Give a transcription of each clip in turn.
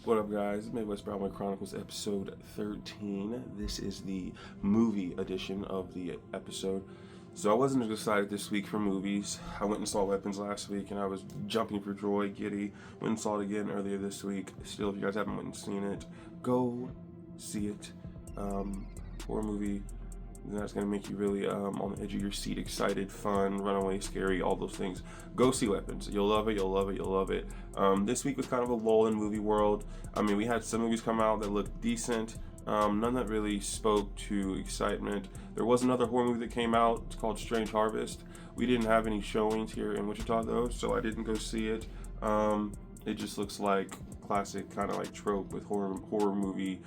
What up, guys? Midwest Broadway Chronicles episode 13. This is the movie edition of the episode. So I wasn't as excited this week for movies. I went and saw Weapons last week and I was jumping for joy, giddy. Went and saw it again earlier this week. Still, if you guys haven't went and seen it, go see it. Horror movie. That's going to make you really on the edge of your seat, excited, fun, runaway, scary, all those things. Go see Weapons. You'll love it, you'll love it, you'll love it. This week was kind of a lull in movie world. I mean, we had some movies come out that looked decent. None that really spoke to excitement. There was another horror movie that came out. It's called Strange Harvest. We didn't have any showings here in Wichita, though, so I didn't go see it. It just looks like classic kind of like trope with horror movie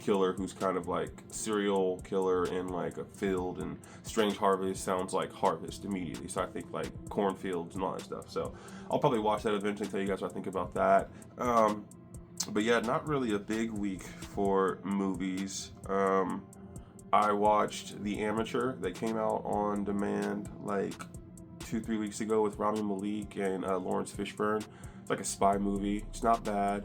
killer who's kind of like serial killer in like a field, and Strange Harvest sounds like harvest immediately, so I think like cornfields and all that stuff. So I'll probably watch that eventually, tell you guys what I think about that. But yeah, not really a big week for movies. I watched The Amateur that came out on demand like 2-3 weeks ago with Rami Malek and Lawrence Fishburne. It's like a spy movie. It's not bad.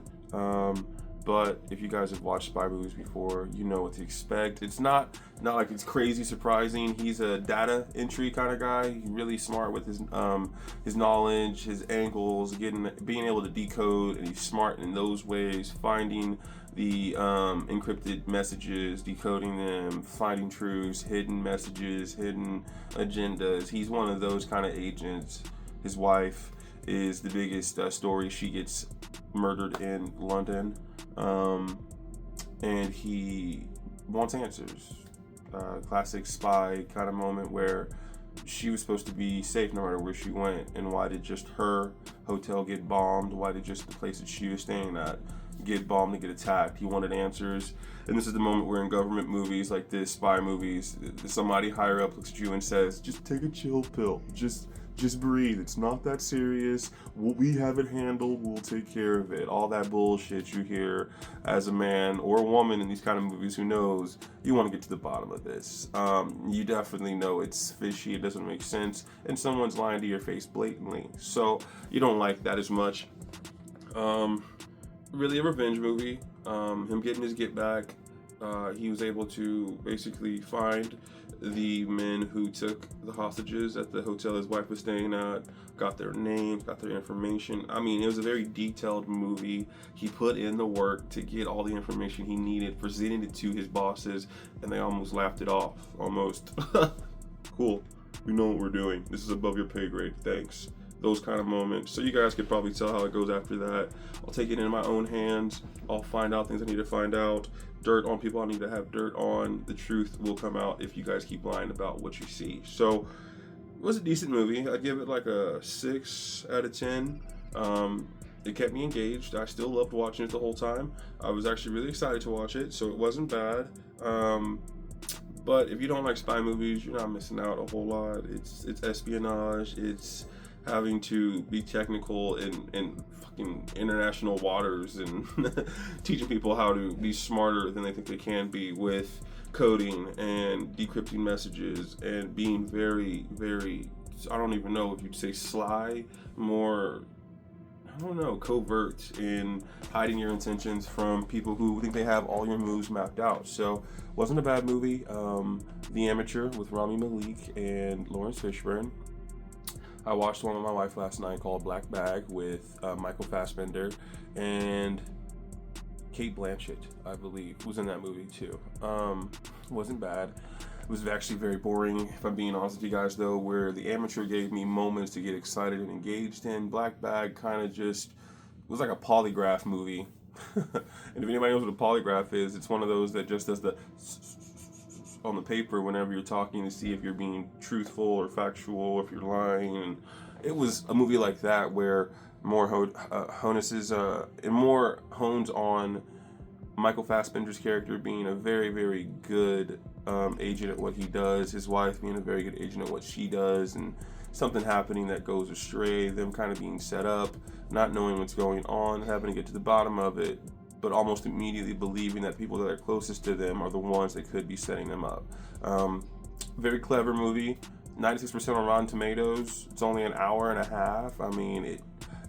But if you guys have watched spy movies before, you know what to expect. It's not like it's crazy surprising. He's a data entry kind of guy. He's really smart with his knowledge, his angles, being able to decode, and he's smart in those ways, finding the encrypted messages, decoding them, finding truths, hidden messages, hidden agendas. He's one of those kind of agents. His wife is the biggest story. She gets murdered in London. And he wants answers. Classic spy kind of moment where she was supposed to be safe no matter where she went. And why did just her hotel get bombed? Why did just the place that she was staying at get bombed and get attacked? He wanted answers. And this is the moment where in government movies like this, spy movies, somebody higher up looks at you and says, just take a chill pill. Just breathe. It's not that serious. We have it handled. We'll take care of it. All that bullshit you hear as a man or a woman in these kind of movies, who knows? You want to get to the bottom of this. You definitely know it's fishy. It doesn't make sense. And someone's lying to your face blatantly. So you don't like that as much. Really a revenge movie. Him getting his get back. He was able to basically find the men who took the hostages at the hotel his wife was staying at, got their names, got their information. I mean, it was a very detailed movie. He put in the work to get all the information he needed, presented it to his bosses, and they almost laughed it off. Almost. Cool. We know what we're doing. This is above your pay grade. Thanks. Those kind of moments. So you guys could probably tell how it goes after that. I'll take it in my own hands. I'll find out things I need to find out. Dirt on people I need to have dirt on. The truth will come out if you guys keep lying about what you see. So it was a decent movie. I'd give it like a 6 out of 10. It kept me engaged. I still loved watching it the whole time. I was actually really excited to watch it, so it wasn't bad. But if you don't like spy movies, you're not missing out a whole lot. It's espionage. It's having to be technical in fucking international waters and teaching people how to be smarter than they think they can be with coding and decrypting messages and being very, very, I don't even know if you'd say sly, more, I don't know, covert in hiding your intentions from people who think they have all your moves mapped out. So wasn't a bad movie. The Amateur with Rami Malek and Lawrence Fishburne. I watched one with my wife last night called Black Bag with Michael Fassbender and Cate Blanchett, I believe, was in that movie too. Wasn't bad. It was actually very boring, if I'm being honest with you guys, though, where The Amateur gave me moments to get excited and engaged in. Black Bag kind of just was like a polygraph movie. And if anybody knows what a polygraph is, it's one of those that just does the on the paper whenever you're talking to see if you're being truthful or factual, if you're lying. And it was a movie like that where more hones on Michael Fassbender's character being a very, very good agent at what he does, his wife being a very good agent at what she does, and something happening that goes astray, them kind of being set up, not knowing what's going on, having to get to the bottom of it, but almost immediately believing that people that are closest to them are the ones that could be setting them up. Very clever movie. 96% on Rotten Tomatoes. It's only an hour and a half. I mean,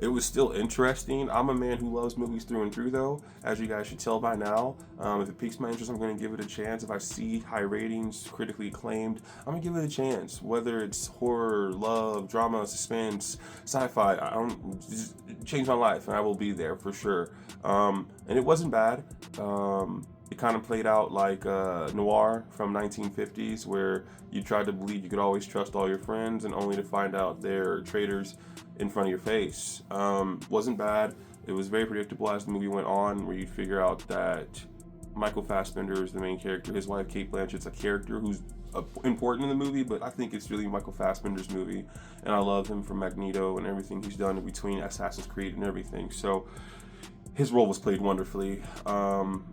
It was still interesting. I'm a man who loves movies through and through, though, as you guys should tell by now. If it piques my interest, I'm going to give it a chance. If I see high ratings, critically acclaimed, I'm going to give it a chance. Whether it's horror, love, drama, suspense, sci-fi, I don't just change my life, and I will be there for sure. And it wasn't bad. It kind of played out like noir from 1950s, where you tried to believe you could always trust all your friends, and only to find out they're traitors in front of your face. Wasn't bad. It was very predictable as the movie went on, where you figure out that Michael Fassbender is the main character. His wife, Kate Blanchett's a character who's important in the movie, but I think it's really Michael Fassbender's movie, and I love him from Magneto and everything he's done in between Assassin's Creed and everything. So his role was played wonderfully.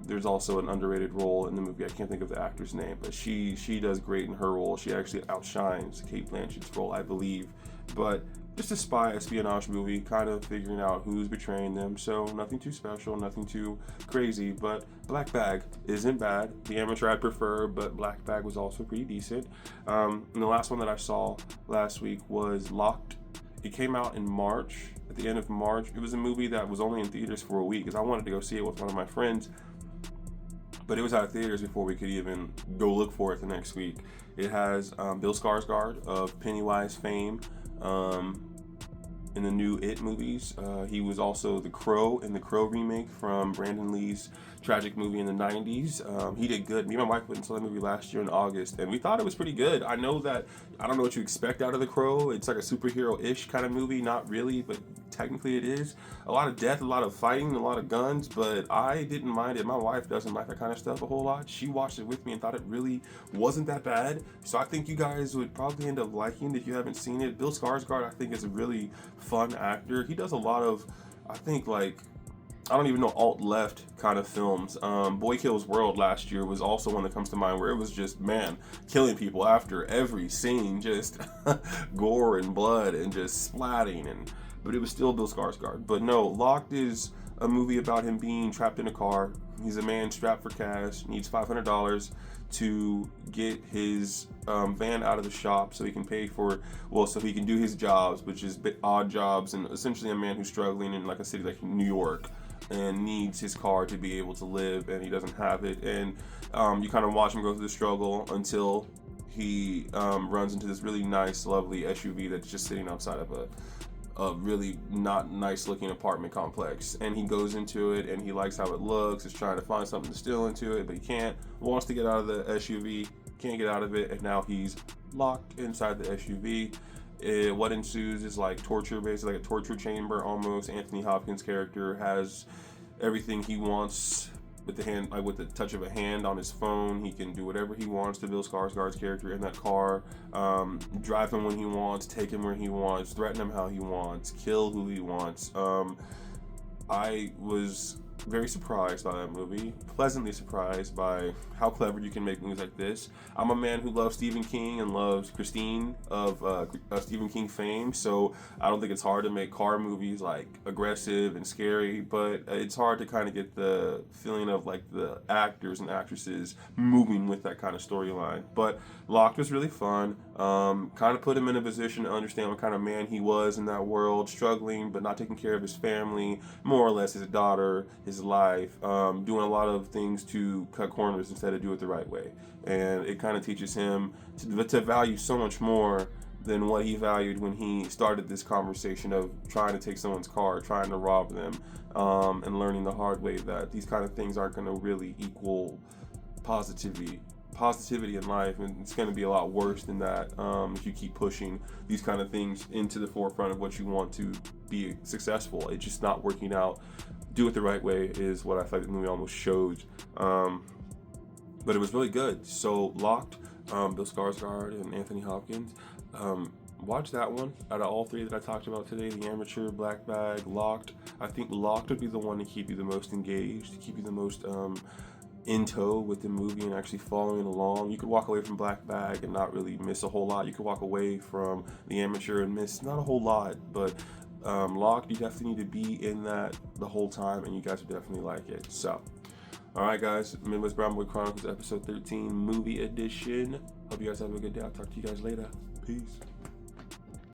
There's also an underrated role in the movie. I can't think of the actor's name, but she does great in her role. She actually outshines Kate Blanchett's role, I believe. But just a spy espionage movie, kind of figuring out who's betraying them. So nothing too special, nothing too crazy. But Black Bag isn't bad. The Amateur I'd prefer, but Black Bag was also pretty decent. And the last one that I saw last week was Locked. It came out in March. At the end of March, it was a movie that was only in theaters for a week because I wanted to go see it with one of my friends, but it was out of theaters before we could even go look for it the next week. It has Bill Skarsgård of Pennywise fame in the new It movies. He was also the Crow in the Crow remake from Brandon Lee's tragic movie in the 90s. He did good. Me and my wife went and saw the movie last year in August, and we thought it was pretty good. I know that I don't know what you expect out of The Crow. It's like a superhero-ish kind of movie. Not really, but technically it is. A lot of death, a lot of fighting, a lot of guns, but I didn't mind it. My wife doesn't like that kind of stuff a whole lot. She watched it with me and thought it really wasn't that bad. So I think you guys would probably end up liking it if you haven't seen it. Bill Skarsgård, I think, is a really fun actor. He does a lot of, I think, like, I don't even know, alt-left kind of films. Boy Kills World last year was also one that comes to mind, where it was just, man, killing people after every scene, just gore and blood and just splatting, but it was still Bill Skarsgård. But no, Locked is a movie about him being trapped in a car. He's a man strapped for cash, needs $500 to get his van out of the shop so he can pay for, so he can do his jobs, which is odd jobs, and essentially a man who's struggling in like a city like New York and needs his car to be able to live, and he doesn't have it. And you kind of watch him go through the struggle until he runs into this really nice, lovely SUV that's just sitting outside of a really not nice looking apartment complex, and he goes into it and he likes how it looks, is trying to find something to steal into it, but he can't, wants to get out of the SUV, can't get out of it, and now he's locked inside the SUV. What ensues is like torture, basically like a torture chamber almost. Anthony Hopkins' character has everything he wants with the hand, like with the touch of a hand on his phone. He can do whatever he wants to Bill Skarsgård's character in that car, drive him when he wants, take him where he wants, threaten him how he wants, kill who he wants. I was very surprised by that movie, pleasantly surprised by how clever you can make movies like this. I'm a man who loves Stephen King and loves Christine of Stephen King fame, so I don't think it's hard to make car movies like aggressive and scary, but it's hard to kind of get the feeling of like the actors and actresses moving with that kind of storyline. But Locked was really fun, kind of put him in a position to understand what kind of man he was in that world, struggling but not taking care of his family, more or less his daughter, his life, doing a lot of things to cut corners instead of do it the right way. And it kind of teaches him to value so much more than what he valued when he started this conversation of trying to take someone's car, trying to rob them, and learning the hard way that these kind of things aren't going to really equal positivity in life, and it's going to be a lot worse than that if you keep pushing these kind of things into the forefront of what you want to be successful. It's just not working out. Do it the right way is what I thought the movie almost showed, but it was really good. So Locked, Bill Skarsgård and Anthony Hopkins. Watch that one. Out of all three that I talked about today, The Amateur, Black Bag, Locked, I think Locked would be the one to keep you the most engaged, to keep you the most in tow with the movie and actually following along. You could walk away from Black Bag and not really miss a whole lot. You could walk away from The Amateur and miss not a whole lot, but Locked, you definitely need to be in that the whole time, and you guys would definitely like it. So, alright guys, Midwest Brown Boy Chronicles episode 13 movie edition. Hope you guys have a good day. I'll talk to you guys later. Peace.